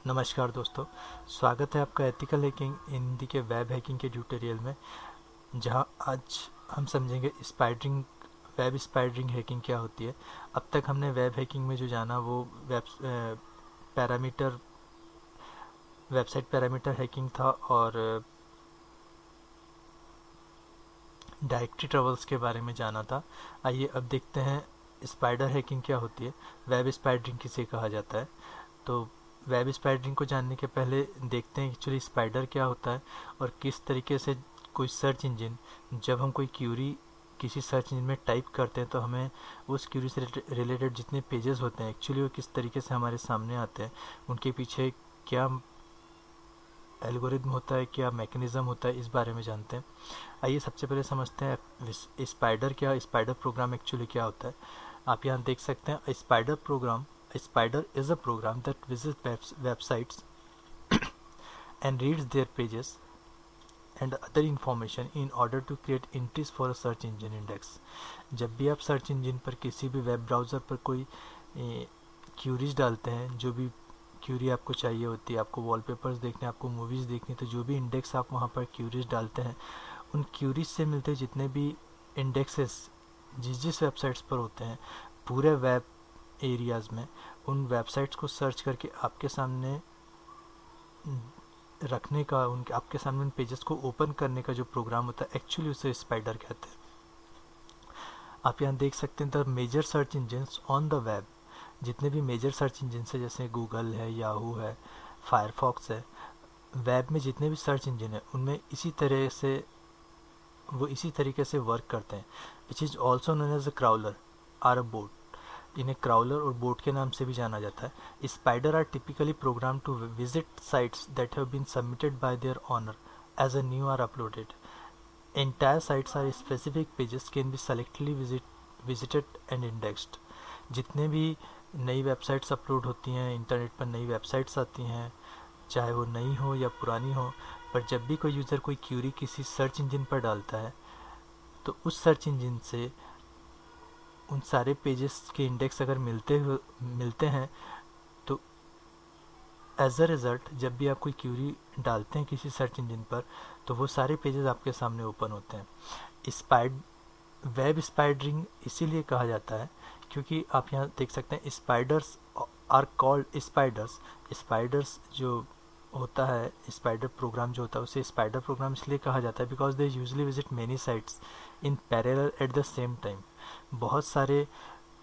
नमस्कार दोस्तों, स्वागत है आपका एथिकल हैकिंग हिंदी के वेब हैकिंग के ट्यूटोरियल में। जहां आज हम समझेंगे स्पाइडरिंग वेब स्पाइडरिंग हैकिंग क्या होती है। अब तक हमने वेब हैकिंग में जो जाना वो पैरामीटर वेबसाइट पैरामीटर हैकिंग था और डायरेक्टरी ट्रेवल्स के बारे में जाना था। आइए अब देखते हैं स्पाइडर हैकिंग क्या होती है, वेब स्पाइडरिंग किसे कहा जाता है। तो वेब स्पाइडरिंग को जानने के पहले देखते हैं एक्चुअली स्पाइडर क्या होता है और किस तरीके से कोई सर्च इंजन, जब हम कोई क्यूरी किसी सर्च इंजन में टाइप करते हैं तो हमें उस क्यूरी से रिलेटेड जितने पेजेस होते हैं एक्चुअली वो किस तरीके से हमारे सामने आते हैं, उनके पीछे क्या एल्गोरिदम होता है, क्या मैकेनिज़्म होता है, इस बारे में जानते हैं। आइए सबसे पहले समझते हैं स्पाइडर क्या, स्पाइडर प्रोग्राम एक्चुअली क्या होता है। आप यहाँ देख सकते हैं spider program. A spider is a program that visits websites and reads their pages and other information in order to create entries for a search engine index। जब भी आप सर्च इंजन पर किसी भी वेब ब्राउज़र पर कोई curies डालते हैं, जो भी क्यूरी आपको चाहिए होती है, आपको वॉलपेपर्स देखने, आपको मूवीज़ देखनी, तो जो भी इंडेक्स आप वहाँ पर क्यूरीज डालते हैं, उन क्यूरीज से मिलते जितने भी इंडेक्सेस जिस वेबसाइट्स पर होते हैं पूरे वेब एरियाज़ में, उन वेबसाइट्स को सर्च करके आपके सामने रखने का, उनके आपके सामने उन पेजेस को ओपन करने का जो प्रोग्राम होता है एक्चुअली उसे स्पाइडर कहते हैं। आप यहाँ देख सकते हैं the major search engines on the web. जितने भी मेजर सर्च इंजन है जैसे गूगल है, याहू है, फायरफॉक्स है, वेब में जितने भी सर्च इंजन है उनमें इसी तरीके से वर्क करते हैं। Which is also known as a crawler or a bot. इन्हें क्राउलर और बोट के नाम से भी जाना जाता है। Spider are typically program to visit sites that have been submitted by their owner as a new or uploaded. Entire sites or specific pages can be selectively visited and indexed. जितने भी नई वेबसाइट्स अपलोड होती हैं, internet पर नई websites आती हैं, चाहे वो नई हो या पुरानी हो, पर जब भी कोई यूज़र कोई क्यूरी किसी सर्च इंजन पर डालता है तो उस सर्च इंजन से उन सारे पेजेस के इंडेक्स अगर मिलते हैं तो एज अ रिज़ल्ट जब भी आप कोई क्यूरी डालते हैं किसी सर्च इंजन पर तो वो सारे पेजेस आपके सामने ओपन होते हैं। वेब स्पाइडरिंग इसीलिए कहा जाता है क्योंकि आप यहाँ देख सकते हैं spiders are called spiders. Spiders जो होता है, स्पाइडर प्रोग्राम जो होता है उसे स्पाइडर प्रोग्राम इसलिए कहा जाता है because they usually visit many sites in parallel at the same time. बहुत सारे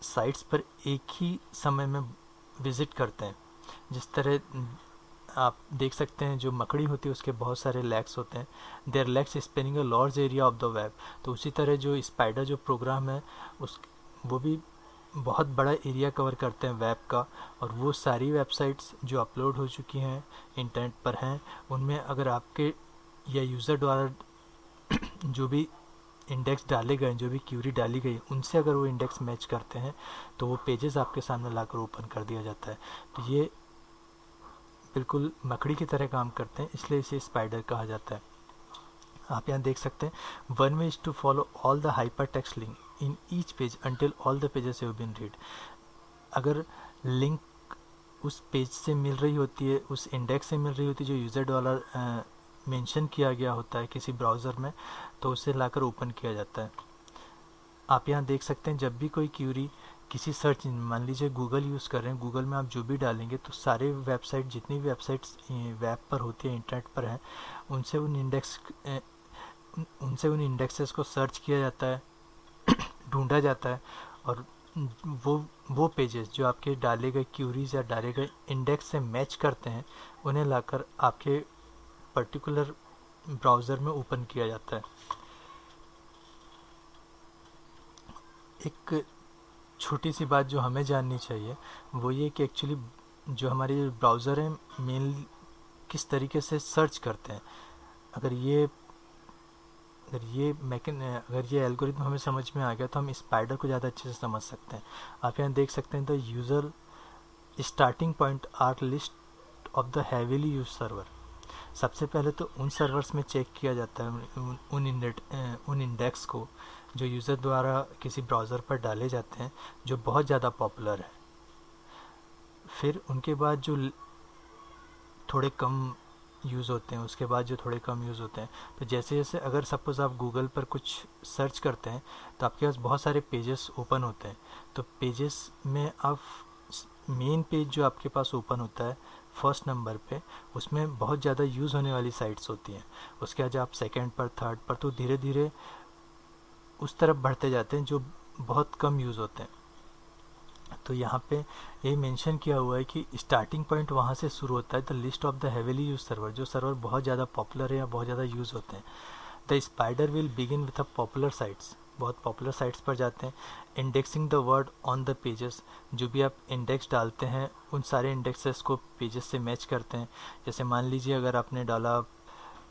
साइट्स पर एक ही समय में विज़िट करते हैं। जिस तरह आप देख सकते हैं जो मकड़ी होती है उसके बहुत सारे लेग्स होते हैं, their legs spanning a large area of the web. तो उसी तरह जो स्पाइडर जो प्रोग्राम है वो भी बहुत बड़ा एरिया कवर करते हैं वेब का, और वो सारी वेबसाइट्स जो अपलोड हो चुकी हैं इंटरनेट पर हैं उनमें अगर आपके या यूज़र द्वारा जो भी इंडेक्स डाले गए, जो भी क्यूरी डाली गई, उनसे अगर वो इंडेक्स मैच करते हैं तो वो पेजेस आपके सामने लाकर ओपन कर दिया जाता है। तो ये बिल्कुल मकड़ी की तरह काम करते हैं, इसलिए इसे स्पाइडर कहा जाता है। आप यहाँ देख सकते हैं one way is to follow all the hypertext link in each page until all the pages have been read. अगर लिंक उस पेज से मिल रही होती है, उस इंडेक्स से मिल रही होती है जो यूज़र द्वारा मेंशन किया गया होता है किसी ब्राउज़र में, तो उसे लाकर ओपन किया जाता है। आप यहाँ देख सकते हैं जब भी कोई क्यूरी किसी सर्च, मान लीजिए गूगल यूज़ कर रहे हैं, गूगल में आप जो भी डालेंगे तो सारे वेबसाइट, जितनी भी वेबसाइट्स वेब पर होती है, इंटरनेट पर हैं, उनसे उन इंडेक्सेस को सर्च किया जाता है, ढूंढा जाता है, और वो पेजेस जो आपके डाले गए क्यूरीज या डाले गए इंडेक्स से मैच करते हैं उन्हें लाकर आपके पर्टिकुलर ब्राउज़र में ओपन किया जाता है। एक छोटी सी बात जो हमें जाननी चाहिए वो ये कि एक्चुअली जो हमारे ब्राउज़र हैं मेन किस तरीके से सर्च करते हैं। अगर ये अगर ये एल्गोरिथम हमें समझ में आ गया तो हम स्पाइडर को ज़्यादा अच्छे से समझ सकते हैं। आप यहाँ देख सकते हैं the user starting point are list of the heavily use server. सबसे पहले तो उन सर्वर्स में चेक किया जाता है उन इंडेक्स को जो यूज़र द्वारा किसी ब्राउज़र पर डाले जाते हैं जो बहुत ज़्यादा पॉपुलर है। फिर उनके बाद जो थोड़े कम यूज़ होते हैं, उसके बाद जो थोड़े कम यूज़ होते हैं। तो जैसे जैसे अगर सपोज़ आप गूगल पर कुछ सर्च करते हैं तो आपके पास बहुत सारे पेजेस ओपन होते हैं। तो पेजेस में आप मेन पेज जो आपके पास ओपन होता है फर्स्ट नंबर पे, उसमें बहुत ज़्यादा यूज़ होने वाली साइट्स होती हैं। उसके बाद आप सेकंड पर, थर्ड पर, तो धीरे धीरे उस तरफ बढ़ते जाते हैं जो बहुत कम यूज़ होते हैं। तो यहाँ पे ये मेंशन किया हुआ है कि स्टार्टिंग पॉइंट वहाँ से शुरू होता है, the list of the heavily use server, जो सर्वर बहुत ज़्यादा पॉपुलर है या बहुत ज़्यादा यूज़ होते हैं। The spider will begin with a popular sites, बहुत पॉपुलर साइट्स पर जाते हैं। Indexing the word on the pages, जो भी आप इंडेक्स डालते हैं उन सारे इंडेक्सेस को पेजेस से मैच करते हैं। जैसे मान लीजिए अगर आपने डाला,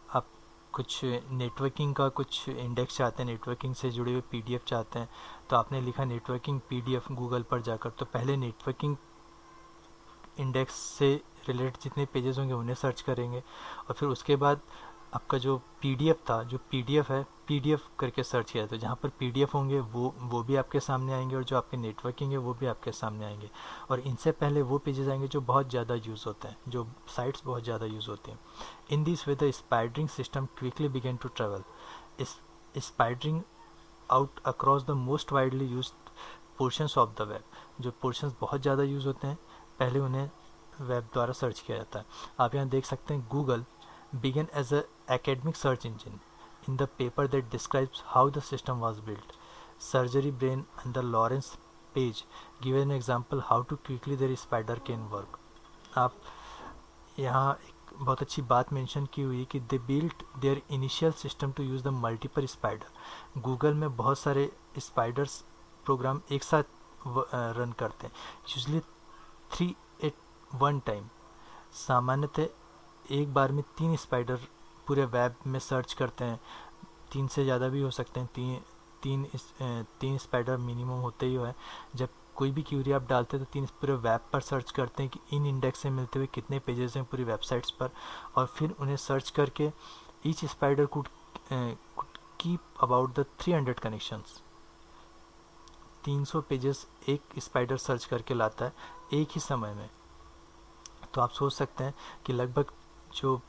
आप कुछ नेटवर्किंग का कुछ इंडेक्स चाहते हैं, नेटवर्किंग से जुड़े हुए पीडीएफ चाहते हैं, तो आपने लिखा नेटवर्किंग पीडीएफ गूगल पर जाकर, तो पहले नेटवर्किंग इंडेक्स से रिलेटेड जितने पेजेस होंगे उन्हें सर्च करेंगे, और फिर उसके बाद आपका जो पीडीएफ था, जो पीडीएफ है, पीडीएफ करके सर्च किया, तो जहाँ पर पीडीएफ होंगे वो भी आपके सामने आएंगे, और जो आपके नेटवर्किंग है वो भी आपके सामने आएंगे। और इनसे पहले वो पेजेस आएंगे जो बहुत ज़्यादा यूज़ होते हैं, जो साइट्स बहुत ज़्यादा यूज़ होती हैं। In this way the spidering system quickly begin to travel, इस spidering out across the most widely use portions of the web, जो पोर्शंस बहुत ज़्यादा यूज़ होते हैं पहले उन्हें वेब द्वारा सर्च किया जाता है। आप यहाँ देख सकते हैं, Google began as a academic search engine in the paper that describes how the system was built. Surgery Brain and the Lawrence Page give an example how to quickly their spider can work. आप यहाँ एक बहुत अच्छी बात mention की हुई है कि they built their initial system to use the multiple spider. Google में बहुत सारे स्पाइडर्स प्रोग्राम एक साथ रन करते हैं, यूजली 3 एट वन टाइम। सामान्यतः एक बार में 3 स्पाइडर पूरे वेब में सर्च करते हैं, 3 से ज़्यादा भी हो सकते हैं, तीन स्पाइडर मिनिमम होते ही है। जब कोई भी क्यूरी आप डालते हैं तो 3 पूरे वेब पर सर्च करते हैं कि इन इंडेक्स से मिलते हुए कितने पेजेस हैं पूरी वेबसाइट्स पर, और फिर उन्हें सर्च करके each spider could keep about the 300 connections. 300 pages एक स्पाइडर सर्च करके लाता है एक ही समय में। तो आप सोच सकते हैं कि लगभग जो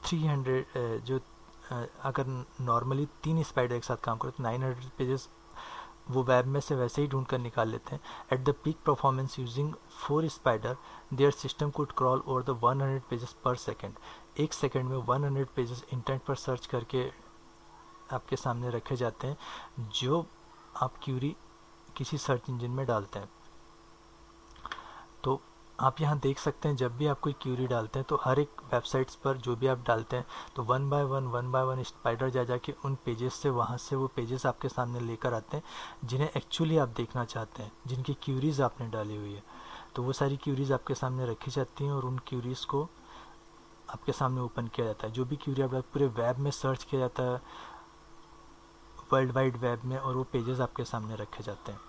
300 जो अगर नॉर्मली 3 स्पाइडर एक साथ काम करें तो 900 पेजेस वो वेब में से वैसे ही ढूंढ कर निकाल लेते हैं। At the peak performance using 4 spider there system could crawl over the 100 pages पर सेकेंड। एक सेकेंड में 100 पेजेस इंटरनेट पर सर्च करके आपके सामने रखे जाते हैं, जो आप क्यूरी किसी सर्च इंजन में डालते हैं। तो आप यहाँ देख सकते हैं, जब भी आप कोई क्यूरी डालते हैं तो हर एक वेबसाइट्स पर जो भी आप डालते हैं तो वन बाय वन स्पाइडर जा जाके उन पेजेस से वहाँ से वो पेजेस आपके सामने लेकर आते हैं जिन्हें एक्चुअली आप देखना चाहते हैं, जिनकी क्यूरीज़ आपने डाली हुई है। तो वो सारी क्यूरीज़ आपके सामने रखी जाती हैं और उन क्यूरीज़ को आपके सामने ओपन किया जाता है। जो भी क्यूरी आप पूरे वेब में सर्च किया जाता है, वर्ल्ड वाइड वेब में, और वो पेजेस आपके सामने रखे जाते हैं।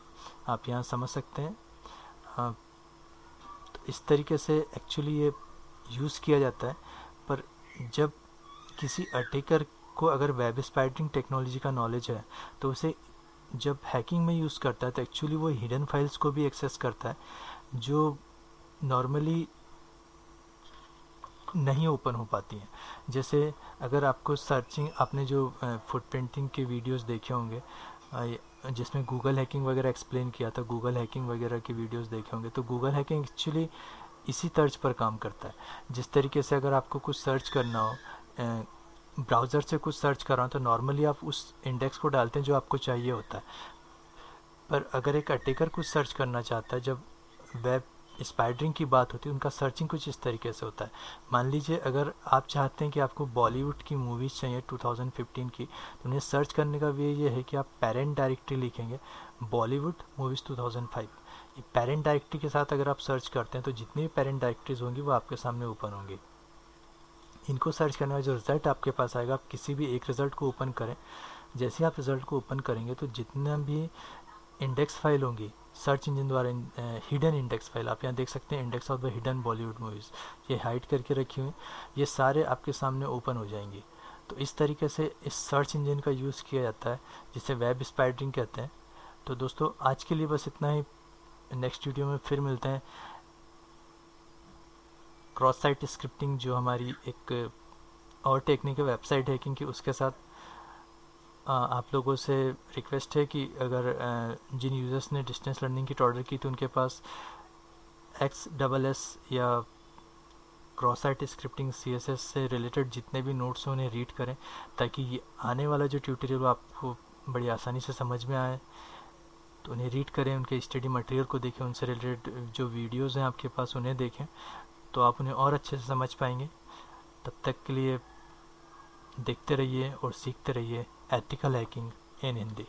आप यहाँ समझ सकते हैं। इस तरीके से एक्चुअली ये यूज़ किया जाता है। पर जब किसी अटैकर को अगर वेब स्पाइडरिंग टेक्नोलॉजी का नॉलेज है तो उसे जब हैकिंग में यूज़ करता है तो एक्चुअली वो हिडन फाइल्स को भी एक्सेस करता है जो नॉर्मली नहीं ओपन हो पाती हैं। जैसे अगर आपको सर्चिंग, आपने जो फुटप्रिंटिंग के वीडियोस देखे होंगे जिसमें गूगल हैकिंग वगैरह एक्सप्लेन किया था, गूगल हैकिंग वगैरह की वीडियोस देखे होंगे, तो गूगल हैकिंग एक्चुअली इसी तर्ज पर काम करता है। जिस तरीके से अगर आपको कुछ सर्च करना हो, ब्राउज़र से कुछ सर्च कर रहा हूँ, तो नॉर्मली आप उस इंडेक्स को डालते हैं जो आपको चाहिए होता है। पर अगर एक अटैकर कुछ सर्च करना चाहता है, जब वेब स्पाइडरिंग की बात होती है, उनका सर्चिंग कुछ इस तरीके से होता है। मान लीजिए अगर आप चाहते हैं कि आपको बॉलीवुड की मूवीज़ चाहिए 2015 की, तो उन्हें सर्च करने का वे ये है कि आप पेरेंट डायरेक्टरी लिखेंगे बॉलीवुड मूवीज़ 2005। ये पेरेंट डायरेक्टरी के साथ अगर आप सर्च करते हैं तो जितनी भी पेरेंट डायरेक्टरीज होंगी वो आपके सामने ओपन होंगी। इनको सर्च करने का जो रिज़ल्ट आपके पास आएगा, आप किसी भी एक रिज़ल्ट को ओपन करें, जैसे आप रिज़ल्ट को ओपन करेंगे तो जितना भी इंडेक्स फाइल होंगी सर्च इंजन द्वारा, हिडन इंडेक्स फाइल, आप यहाँ देख सकते हैं index of the hidden Bollywood movies, ये हाइड करके रखी हुई, ये सारे आपके सामने ओपन हो जाएंगी। तो इस तरीके से इस सर्च इंजन का यूज़ किया जाता है, जिसे वेब स्पाइडरिंग कहते हैं। तो दोस्तों आज के लिए बस इतना ही, नेक्स्ट वीडियो में फिर मिलते हैं। क्रॉस साइट स्क्रिप्टिंग जो हमारी एक और टेक्निक है वेबसाइट हैकिंग की, उसके साथ आप लोगों से रिक्वेस्ट है कि अगर जिन यूज़र्स ने डिस्टेंस लर्निंग किट ऑर्डर की तो उनके पास XSS या क्रॉस साइट स्क्रिप्टिंग CSS से रिलेटेड जितने भी नोट्स हैं उन्हें रीड करें, ताकि ये आने वाला जो ट्यूटोरियल आपको बड़ी आसानी से समझ में आए। तो उन्हें रीड करें, उनके स्टडी मटेरियल को देखें, उनसे रिलेटेड जो वीडियोज़ हैं आपके पास उन्हें देखें, तो आप उन्हें और अच्छे से समझ पाएंगे। तब तक के लिए देखते रहिए और सीखते रहिए एथिकल हैकिंग इन हिंदी।